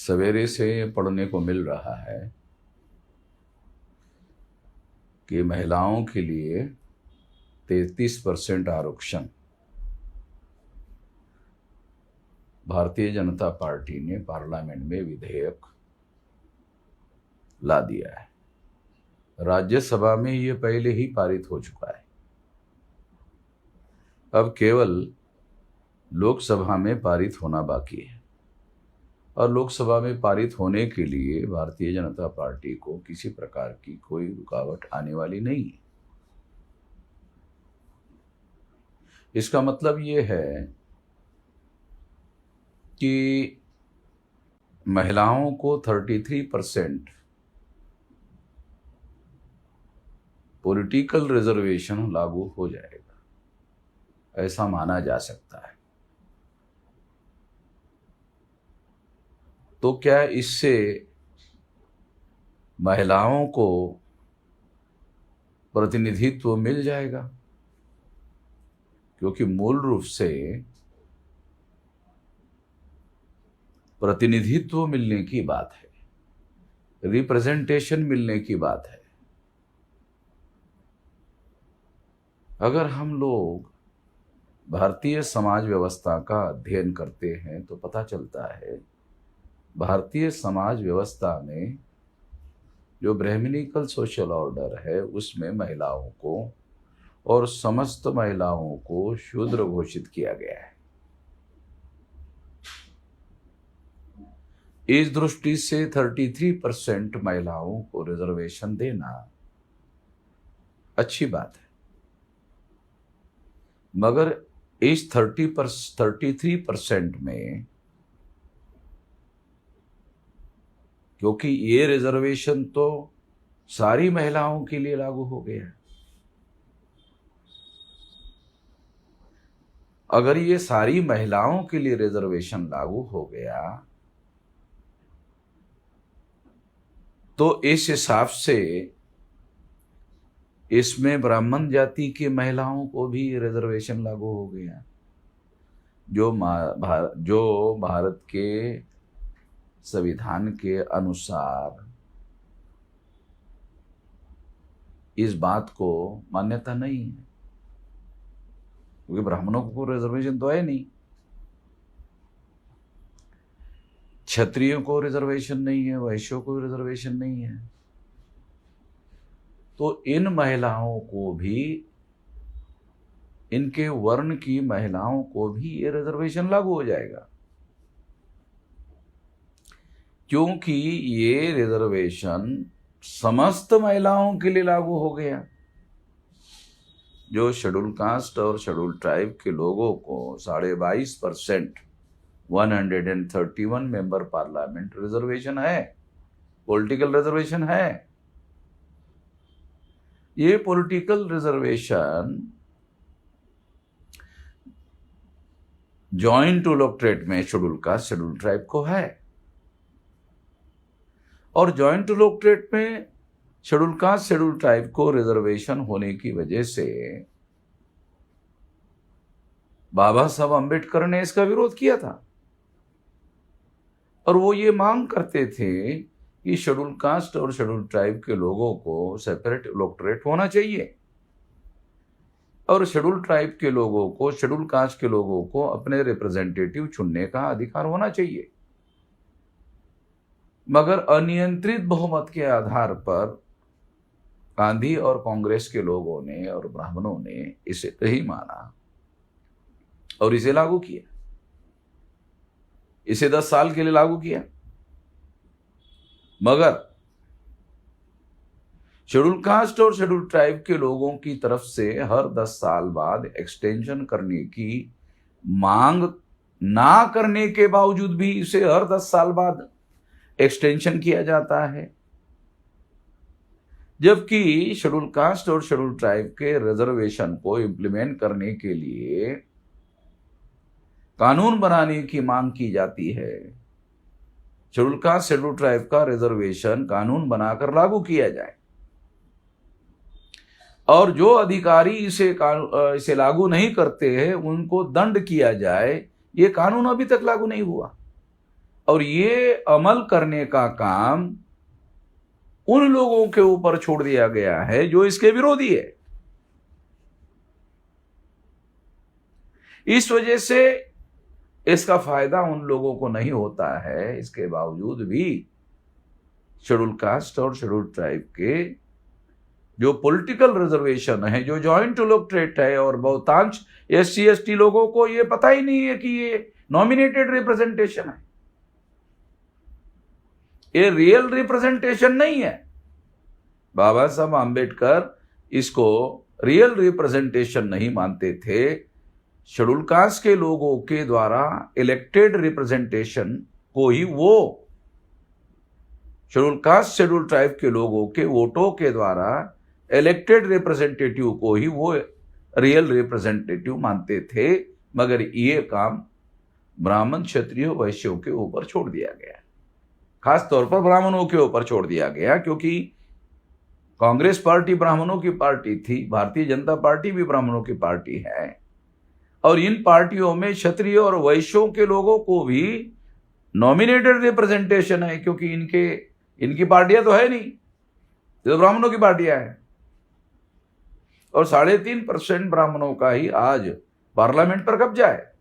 सवेरे से पढ़ने को मिल रहा है कि महिलाओं के लिए 33% आरक्षण भारतीय जनता पार्टी ने पार्लियामेंट में विधेयक ला दिया है। राज्यसभा में ये पहले ही पारित हो चुका है। अब केवल लोकसभा में पारित होना बाकी है और लोकसभा में पारित होने के लिए भारतीय जनता पार्टी को किसी प्रकार की कोई रुकावट आने वाली नहीं है। इसका मतलब ये है कि महिलाओं को 33% पॉलिटिकल रिजर्वेशन लागू हो जाएगा, ऐसा माना जा सकता है। तो क्या इससे महिलाओं को प्रतिनिधित्व मिल जाएगा? क्योंकि मूल रूप से प्रतिनिधित्व मिलने की बात है, रिप्रेजेंटेशन मिलने की बात है। अगर हम लोग भारतीय समाज व्यवस्था का अध्ययन करते हैं तो पता चलता है भारतीय समाज व्यवस्था में जो ब्राह्मणिकल सोशल ऑर्डर है उसमें महिलाओं को और समस्त महिलाओं को शूद्र घोषित किया गया है। इस दृष्टि से 33% महिलाओं को रिजर्वेशन देना अच्छी बात है, मगर इस 33% में क्योंकि ये रिजर्वेशन तो सारी महिलाओं के लिए लागू हो गया है, अगर ये सारी महिलाओं के लिए रिजर्वेशन लागू हो गया तो इस हिसाब से इसमें ब्राह्मण जाति की महिलाओं को भी रिजर्वेशन लागू हो गया, जो भारत के संविधान के अनुसार इस बात को मान्यता नहीं है, क्योंकि ब्राह्मणों को रिजर्वेशन तो है नहीं, क्षत्रियों को रिजर्वेशन नहीं है, वैश्यों को रिजर्वेशन नहीं है। तो इन महिलाओं को भी, इनके वर्ण की महिलाओं को भी ये रिजर्वेशन लागू हो जाएगा, क्योंकि ये रिजर्वेशन समस्त महिलाओं के लिए लागू हो गया। जो शेड्यूल कास्ट और शेड्यूल ट्राइब के लोगों को 22.5% 131 मेंबर पार्लियामेंट रिजर्वेशन है, पॉलिटिकल रिजर्वेशन है। ये पॉलिटिकल रिजर्वेशन जॉइंट इलेक्टोरेट में शेड्यूल कास्ट शेड्यूल ट्राइब को है, और जॉइंट इलेक्टोरेट में शेड्यूल कास्ट शेड्यूल ट्राइब को रिजर्वेशन होने की वजह से बाबा साहब अम्बेडकर ने इसका विरोध किया था, और वो ये मांग करते थे कि शेड्यूल कास्ट और शेड्यूल ट्राइब के लोगों को सेपरेट इलेक्टोरेट होना चाहिए और शेड्यूल ट्राइब के लोगों को, शेड्यूल कास्ट के लोगों को अपने रिप्रेजेंटेटिव चुनने का अधिकार होना चाहिए। मगर अनियंत्रित बहुमत के आधार पर गांधी और कांग्रेस के लोगों ने और ब्राह्मणों ने इसे नहीं माना और इसे लागू किया, इसे 10 साल के लिए लागू किया। मगर शेड्यूल कास्ट और शेड्यूल ट्राइब के लोगों की तरफ से हर 10 साल बाद एक्सटेंशन करने की मांग ना करने के बावजूद भी इसे हर 10 साल बाद एक्सटेंशन किया जाता है, जबकि शेड्यूल कास्ट और शेड्यूल ट्राइब के रिजर्वेशन को इंप्लीमेंट करने के लिए कानून बनाने की मांग की जाती है। शेड्यूल कास्ट शेड्यूल ट्राइब का रिजर्वेशन कानून बनाकर लागू किया जाए और जो अधिकारी इसे लागू नहीं करते हैं उनको दंड किया जाए। ये कानून अभी तक लागू नहीं हुआ। और ये अमल करने का काम उन लोगों के ऊपर छोड़ दिया गया है जो इसके विरोधी है। इस वजह से इसका फायदा उन लोगों को नहीं होता है। इसके बावजूद भी शेड्यूल कास्ट और शेड्यूल ट्राइब के जो पॉलिटिकल रिजर्वेशन है, जो जॉइंट इलेक्टोरेट है, और बहुतांश SC ST लोगों को ये पता ही नहीं है कि ये नॉमिनेटेड रिप्रेजेंटेशन है, ये रियल रिप्रेजेंटेशन नहीं है। बाबा साहब आम्बेडकर इसको रियल रिप्रेजेंटेशन नहीं मानते थे। शेड्यूल कास्ट के लोगों के द्वारा इलेक्टेड रिप्रेजेंटेशन को ही वो शेड्यूल कास्ट शेड्यूल ट्राइब के लोगों के वोटों के द्वारा इलेक्टेड रिप्रेजेंटेटिव को ही वो रियल रिप्रेजेंटेटिव मानते थे। मगर ये काम ब्राह्मण, क्षत्रिय, वैश्यों के ऊपर छोड़ दिया गया, खास तौर पर ब्राह्मणों के ऊपर छोड़ दिया गया, क्योंकि कांग्रेस पार्टी ब्राह्मणों की पार्टी थी, भारतीय जनता पार्टी भी ब्राह्मणों की पार्टी है, और इन पार्टियों में क्षत्रिय और वैश्यों के लोगों को भी नॉमिनेटेड रिप्रेजेंटेशन है, क्योंकि इनकी पार्टियां तो है नहीं, ये तो ब्राह्मणों की पार्टियां हैं। और 3.5% ब्राह्मणों का ही आज पार्लियामेंट पर कब्जा है।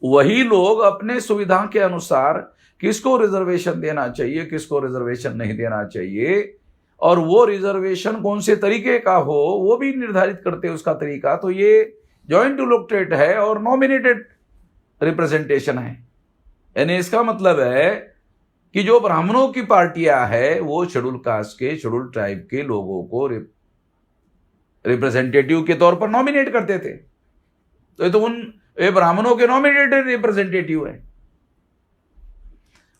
वही लोग अपने सुविधा के अनुसार किसको रिजर्वेशन देना चाहिए, किसको रिजर्वेशन नहीं देना चाहिए, और वो रिजर्वेशन कौन से तरीके का हो वो भी निर्धारित करते हैं उसका तरीका। तो ये जॉइंट इलेक्टोरेट है और नॉमिनेटेड रिप्रेजेंटेशन है, यानी इसका मतलब है कि जो ब्राह्मणों की पार्टियां है वो शेड्यूल कास्ट के, शेड्यूल ट्राइब के लोगों को रिप्रेजेंटेटिव के तौर पर नॉमिनेट करते थे। तो ये ब्राह्मणों के नॉमिनेटेड रिप्रेजेंटेटिव है,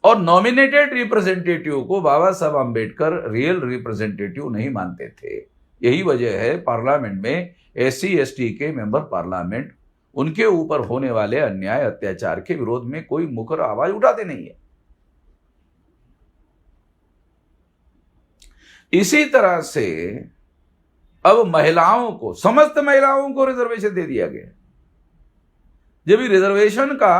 और नॉमिनेटेड रिप्रेजेंटेटिव को बाबा साहब आम्बेडकर रियल रिप्रेजेंटेटिव नहीं मानते थे। यही वजह है पार्लियामेंट में SC ST के मेंबर पार्लियामेंट उनके ऊपर होने वाले अन्याय अत्याचार के विरोध में कोई मुखर आवाज उठाते नहीं है। इसी तरह से अब महिलाओं को, समस्त महिलाओं को रिजर्वेशन दे दिया गया। जब रिजर्वेशन का,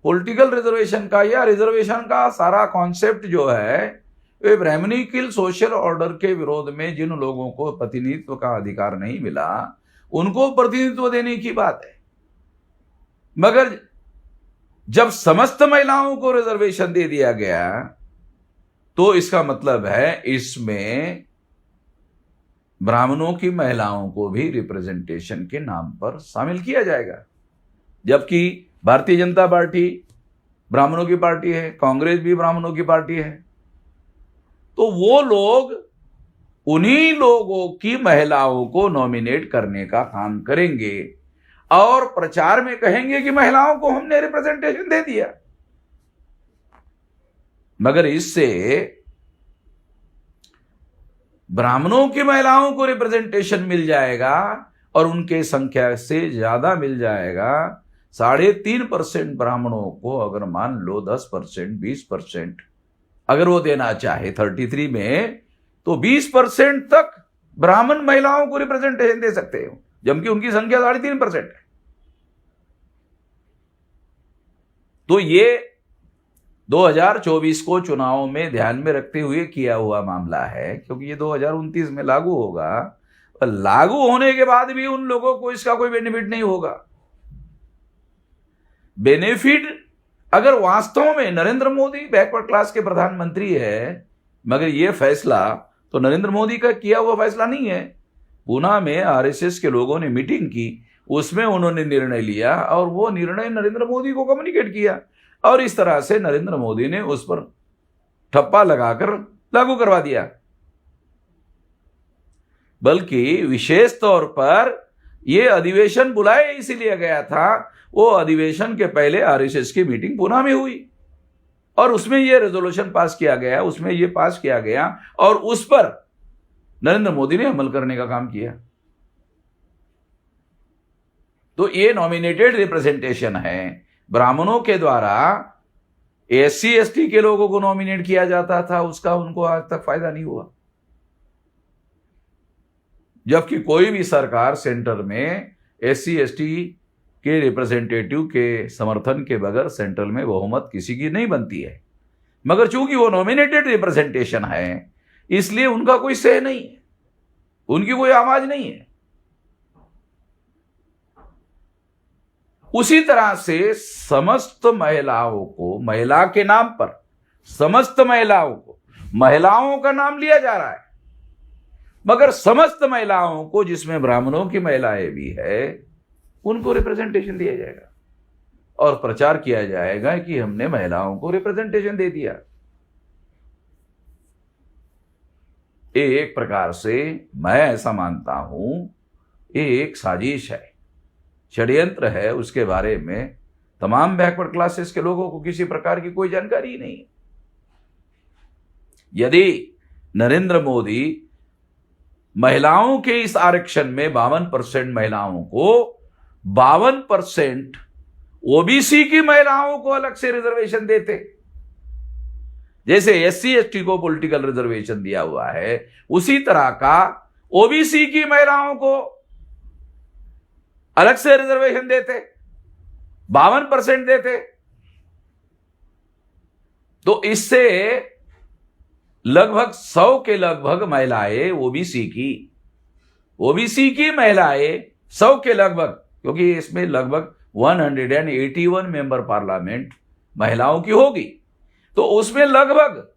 पॉलिटिकल रिजर्वेशन का या रिजर्वेशन का सारा कॉन्सेप्ट जो है वे ब्राह्मणिकल सोशल ऑर्डर के विरोध में जिन लोगों को प्रतिनिधित्व का अधिकार नहीं मिला उनको प्रतिनिधित्व देने की बात है। मगर जब समस्त महिलाओं को रिजर्वेशन दे दिया गया तो इसका मतलब है इसमें ब्राह्मणों की महिलाओं को भी रिप्रेजेंटेशन के नाम पर शामिल किया जाएगा। जबकि भारतीय जनता पार्टी ब्राह्मणों की पार्टी है, कांग्रेस भी ब्राह्मणों की पार्टी है, तो वो लोग उन्हीं लोगों की महिलाओं को नॉमिनेट करने का काम करेंगे और प्रचार में कहेंगे कि महिलाओं को हमने रिप्रेजेंटेशन दे दिया। मगर इससे ब्राह्मणों की महिलाओं को रिप्रेजेंटेशन मिल जाएगा और उनके संख्या से ज्यादा मिल जाएगा। 3.5% ब्राह्मणों को अगर मान लो 10%, 20% अगर वो देना चाहे 33 में, तो 20% तक ब्राह्मण महिलाओं को रिप्रेजेंटेशन दे सकते हो, जबकि उनकी संख्या 3.5% है। तो ये 2024 को चुनाव में ध्यान में रखते हुए किया हुआ मामला है, क्योंकि ये 2029 में लागू होगा। और लागू होने के बाद भी उन लोगों को इसका कोई बेनिफिट नहीं होगा। बेनिफिट अगर वास्तव में नरेंद्र मोदी बैकवर्ड क्लास के प्रधानमंत्री है, मगर यह फैसला तो नरेंद्र मोदी का किया हुआ फैसला नहीं है। पूना में RSS के लोगों ने मीटिंग की, उसमें उन्होंने निर्णय लिया और वो निर्णय नरेंद्र मोदी को कम्युनिकेट किया और इस तरह से नरेंद्र मोदी ने उस पर ठप्पा लगाकर लागू करवा दिया। बल्कि विशेष तौर पर यह अधिवेशन बुलाया इसीलिए गया था, वो अधिवेशन के पहले RSS की मीटिंग पूना में हुई और उसमें यह रेजोल्यूशन पास किया गया, उसमें यह पास किया गया और उस पर नरेंद्र मोदी ने अमल करने का काम किया। तो ये नॉमिनेटेड रिप्रेजेंटेशन है। ब्राह्मणों के द्वारा SC ST के लोगों को नॉमिनेट किया जाता था, उसका उनको आज तक फायदा नहीं हुआ। जबकि कोई भी सरकार सेंटर में SC ST के रिप्रेजेंटेटिव के समर्थन के बगैर सेंट्रल में बहुमत किसी की नहीं बनती है, मगर चूंकि वो नॉमिनेटेड रिप्रेजेंटेशन है इसलिए उनका कोई से नहीं है, उनकी कोई आवाज नहीं है। उसी तरह से समस्त महिलाओं को, महिला के नाम पर समस्त महिलाओं को, महिलाओं का नाम लिया जा रहा है मगर समस्त महिलाओं को, जिसमें ब्राह्मणों की महिलाएं भी है, उनको रिप्रेजेंटेशन दिया जाएगा और प्रचार किया जाएगा कि हमने महिलाओं को रिप्रेजेंटेशन दे दिया। एक प्रकार से मैं ऐसा मानता हूं ये एक साजिश है, षड्यंत्र है। उसके बारे में तमाम बैकवर्ड क्लासेस के लोगों को किसी प्रकार की कोई जानकारी नहीं। यदि नरेंद्र मोदी महिलाओं के इस आरक्षण में 52% महिलाओं को 52% ओबीसी की महिलाओं को अलग से रिजर्वेशन देते, जैसे एससी एसटी को पॉलिटिकल रिजर्वेशन दिया हुआ है, उसी तरह का ओबीसी की महिलाओं को अलग से रिजर्वेशन देते, 52% देते, तो इससे लगभग 100 के लगभग महिलाएं ओबीसी की महिलाएं 100 के लगभग, क्योंकि इसमें लगभग 181 मेंबर पार्लियामेंट महिलाओं की होगी, तो उसमें लगभग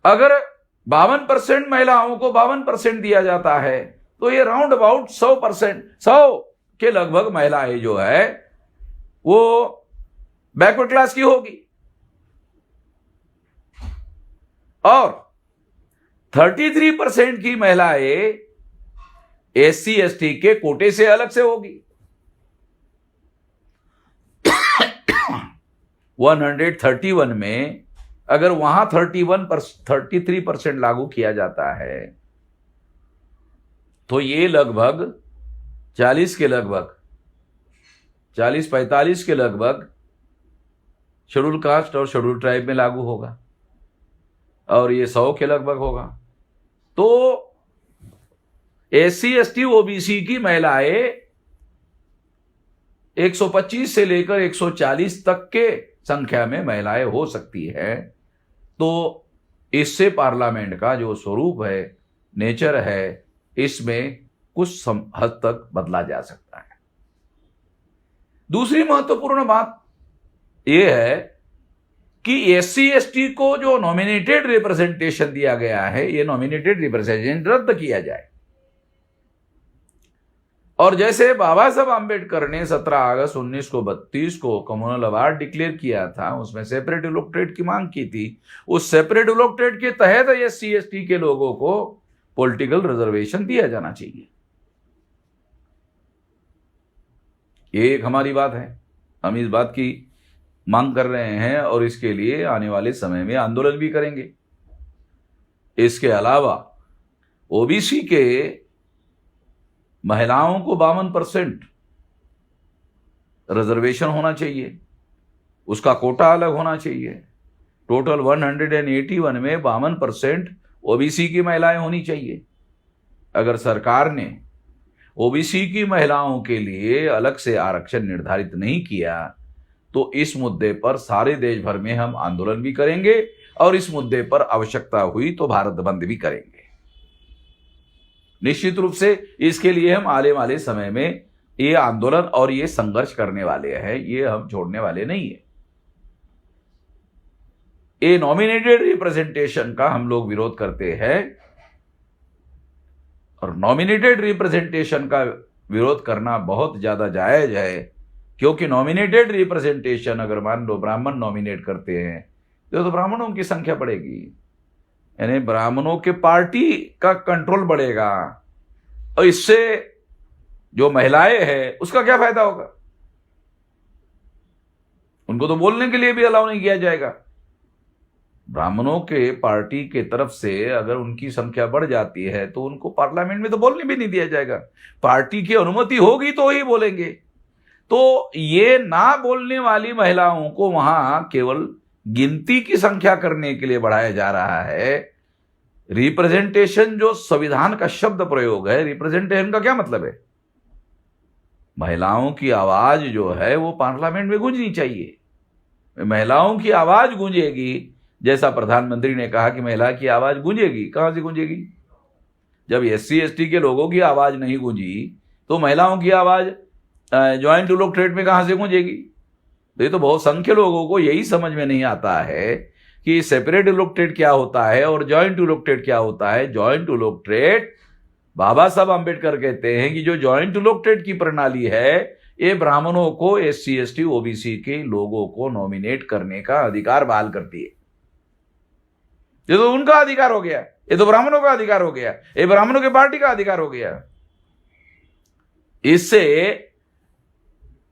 अगर 52% महिलाओं को 52% दिया जाता है तो ये राउंड अबाउट 100% 100 के लगभग महिलाएं जो है वो बैकवर्ड क्लास की होगी और 33% की महिलाएं एससी एसटी के कोटे से अलग से होगी। 131 में अगर वहां 33% लागू किया जाता है तो ये लगभग 40 के लगभग 40-45 के लगभग शेड्यूल कास्ट और शेड्यूल ट्राइब में लागू होगा और ये 100 के लगभग होगा। तो एससी एसटी ओबीसी की महिलाएं 125 से लेकर 140 तक के संख्या में महिलाएं हो सकती है। तो इससे पार्लियामेंट का जो स्वरूप है, नेचर है, इसमें कुछ हद तक बदला जा सकता है। दूसरी महत्वपूर्ण बात यह है कि एससी एसटी को जो नॉमिनेटेड रिप्रेजेंटेशन दिया गया है, यह नॉमिनेटेड रिप्रेजेंटेशन रद्द किया जाए और जैसे बाबा साहब आंबेडकर ने 17 अगस्त 1932 को कम्युनल अवार्ड डिक्लेयर किया था, उसमें सेपरेट इलेक्टोरेट की मांग की थी, उस सेपरेट इलेक्टोरेट के तहत एससी एसटी के लोगों को पॉलिटिकल रिजर्वेशन दिया जाना चाहिए। ये एक हमारी बात है, हम इस बात की मांग कर रहे हैं और इसके लिए आने वाले समय में आंदोलन भी करेंगे। इसके अलावा ओबीसी के महिलाओं को 52% रिजर्वेशन होना चाहिए, उसका कोटा अलग होना चाहिए। टोटल 181 में 52% ओबीसी की महिलाएं होनी चाहिए। अगर सरकार ने ओबीसी की महिलाओं के लिए अलग से आरक्षण निर्धारित नहीं किया तो इस मुद्दे पर सारे देश भर में हम आंदोलन भी करेंगे और इस मुद्दे पर आवश्यकता हुई तो भारत बंद भी करेंगे। निश्चित रूप से इसके लिए हम आने वाले समय में ये आंदोलन और ये संघर्ष करने वाले हैं, ये हम छोड़ने वाले नहीं है। ये नॉमिनेटेड रिप्रेजेंटेशन का हम लोग विरोध करते हैं और नॉमिनेटेड रिप्रेजेंटेशन का विरोध करना बहुत ज्यादा जायज है, क्योंकि नॉमिनेटेड रिप्रेजेंटेशन अगर मान लो ब्राह्मण नॉमिनेट करते हैं तो ब्राह्मणों की संख्या बढ़ेगी, यानी ब्राह्मणों के पार्टी का कंट्रोल बढ़ेगा और इससे जो महिलाएं हैं उसका क्या फायदा होगा? उनको तो बोलने के लिए भी अलाउ नहीं किया जाएगा। ब्राह्मणों के पार्टी के तरफ से अगर उनकी संख्या बढ़ जाती है तो उनको पार्लियामेंट में तो बोलने भी नहीं दिया जाएगा। पार्टी की अनुमति होगी तो ही बोलेंगे। तो ये ना बोलने वाली महिलाओं को वहां केवल गिनती की संख्या करने के लिए बढ़ाया जा रहा है। रिप्रेजेंटेशन जो संविधान का शब्द प्रयोग है, रिप्रेजेंटेशन का क्या मतलब है? महिलाओं की आवाज जो है वो पार्लियामेंट में गूंजनी चाहिए। महिलाओं की आवाज गूंजेगी, जैसा प्रधानमंत्री ने कहा कि महिला की आवाज गूंजेगी। कहां से गूंजेगी? जब SC ST के लोगों की आवाज नहीं गूंजी तो महिलाओं की आवाज ज्वाइंट इलेक्टोरेट में कहां से गूंजेगी? तो ये तो बहुत संख्य लोगों को यही समझ में नहीं आता है कि सेपरेट इलेक्टोरेट क्या होता है और ज्वाइंट इलेक्टोरेट क्या होता है। ज्वाइंट इलेक्टोरेट, बाबा साहब आंबेडकर कहते हैं कि जो ज्वाइंट इलेक्टोरेट की प्रणाली है, ये ब्राह्मणों को, SC ST OBC के लोगों को नॉमिनेट करने का अधिकार बहाल करती है। ये तो उनका अधिकार हो गया, ये तो ब्राह्मणों का अधिकार हो गया, ये ब्राह्मणों की पार्टी का अधिकार हो गया।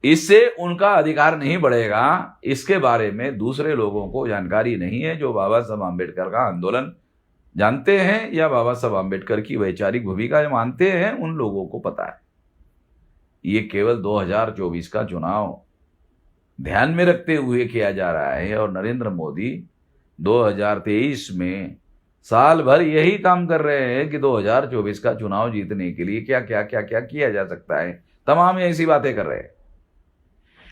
इससे उनका अधिकार नहीं बढ़ेगा। इसके बारे में दूसरे लोगों को जानकारी नहीं है। जो बाबा साहब आंबेडकर का आंदोलन जानते हैं या बाबा साहब आंबेडकर की वैचारिक भूमिका मानते हैं, उन लोगों को पता है। ये केवल 2024 का चुनाव ध्यान में रखते हुए किया जा रहा है और नरेंद्र मोदी 2023 में साल भर यही काम कर रहे हैं कि 2024 का चुनाव जीतने के लिए क्या क्या क्या क्या किया जा सकता है, तमाम ऐसी बातें कर रहे हैं।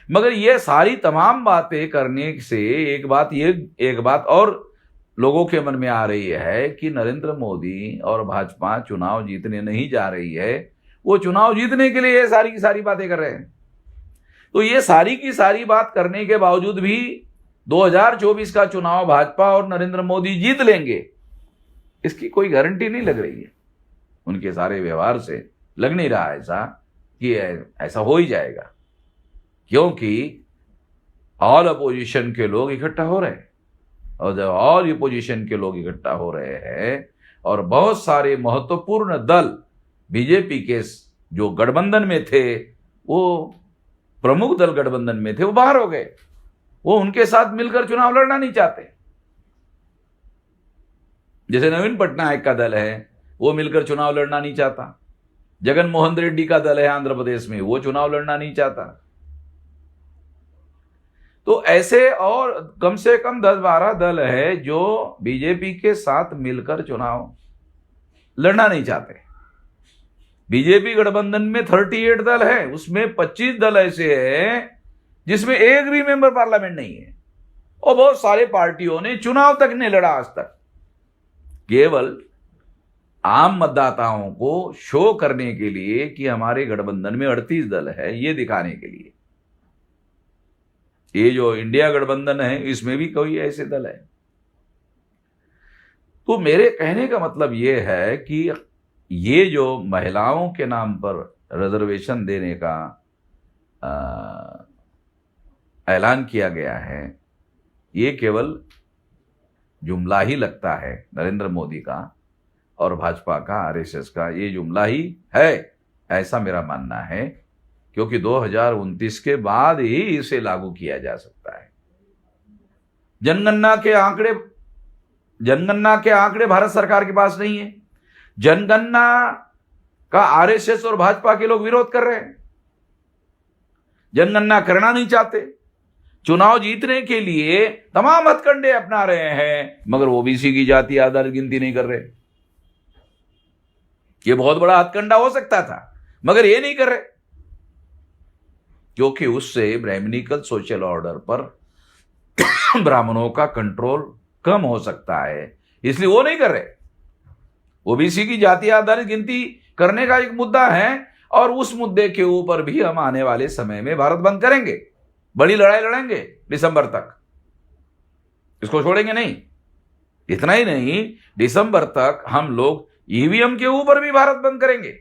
मगर ये सारी तमाम बातें करने से एक बात और लोगों के मन में आ रही है कि नरेंद्र मोदी और भाजपा चुनाव जीतने नहीं जा रही है, वो चुनाव जीतने के लिए ये सारी की सारी बातें कर रहे हैं। तो ये सारी की सारी बात करने के बावजूद भी 2024 का चुनाव भाजपा और नरेंद्र मोदी जीत लेंगे, इसकी कोई गारंटी नहीं लग रही है। उनके सारे व्यवहार से लग नहीं रहा ऐसा कि ऐसा हो ही जाएगा, क्योंकि ऑल अपोजिशन के लोग इकट्ठा हो रहे हैं। और जब ऑल अपोजिशन के लोग इकट्ठा हो रहे हैं और बहुत सारे महत्वपूर्ण दल बीजेपी के जो गठबंधन में थे, वो प्रमुख दल गठबंधन में थे, वो बाहर हो गए। वो उनके साथ मिलकर चुनाव लड़ना नहीं चाहते। जैसे नवीन पटनायक का दल है, वो मिलकर चुनाव लड़ना नहीं चाहता। जगन मोहन रेड्डी का दल है आंध्र प्रदेश में, वो चुनाव लड़ना नहीं चाहता। तो ऐसे और कम से कम 10-12 दल है जो बीजेपी के साथ मिलकर चुनाव लड़ना नहीं चाहते। बीजेपी गठबंधन में 38 दल है, उसमें 25 दल ऐसे हैं जिसमें एक भी मेंबर पार्लियामेंट नहीं है, और बहुत सारे पार्टियों ने चुनाव तक नहीं लड़ा आज तक। केवल आम मतदाताओं को शो करने के लिए कि हमारे गठबंधन में 38 दल है, ये दिखाने के लिए। ये जो इंडिया गठबंधन है, इसमें भी कोई ऐसे दल है। तो मेरे कहने का मतलब ये है कि ये जो महिलाओं के नाम पर रिजर्वेशन देने का ऐलान किया गया है, ये केवल जुमला ही लगता है नरेंद्र मोदी का और भाजपा का, RSS का। ये जुमला ही है, ऐसा मेरा मानना है, क्योंकि 2029 के बाद ही इसे लागू किया जा सकता है। जनगणना के आंकड़े भारत सरकार के पास नहीं है। जनगणना का RSS और भाजपा के लोग विरोध कर रहे हैं, जनगणना करना नहीं चाहते। चुनाव जीतने के लिए तमाम हथकंडे अपना रहे हैं, मगर OBC की जाति आधारित गिनती नहीं कर रहे। ये बहुत बड़ा हथकंडा हो सकता था, मगर ये नहीं कर रहे, क्योंकि उससे ब्राह्मणिकल सोशल ऑर्डर पर ब्राह्मणों का कंट्रोल कम हो सकता है, इसलिए वो नहीं कर रहे। OBC की जाति आधारित गिनती करने का एक मुद्दा है, और उस मुद्दे के ऊपर भी हम आने वाले समय में भारत बंद करेंगे, बड़ी लड़ाई लड़ेंगे दिसंबर तक, इसको छोड़ेंगे नहीं। इतना ही नहीं, दिसंबर तक हम लोग EVM के ऊपर भी भारत बंद करेंगे।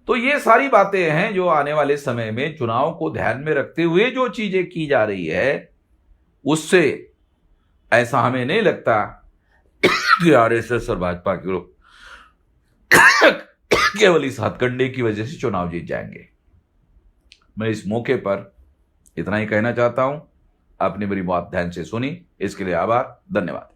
तो ये सारी बातें हैं जो आने वाले समय में चुनाव को ध्यान में रखते हुए जो चीजें की जा रही है, उससे ऐसा हमें नहीं लगता कि RSS और भाजपा के लोग केवल इस हथकंडे की वजह से चुनाव जीत जाएंगे। मैं इस मौके पर इतना ही कहना चाहता हूं। आपने मेरी बात ध्यान से सुनी, इसके लिए आभार, धन्यवाद।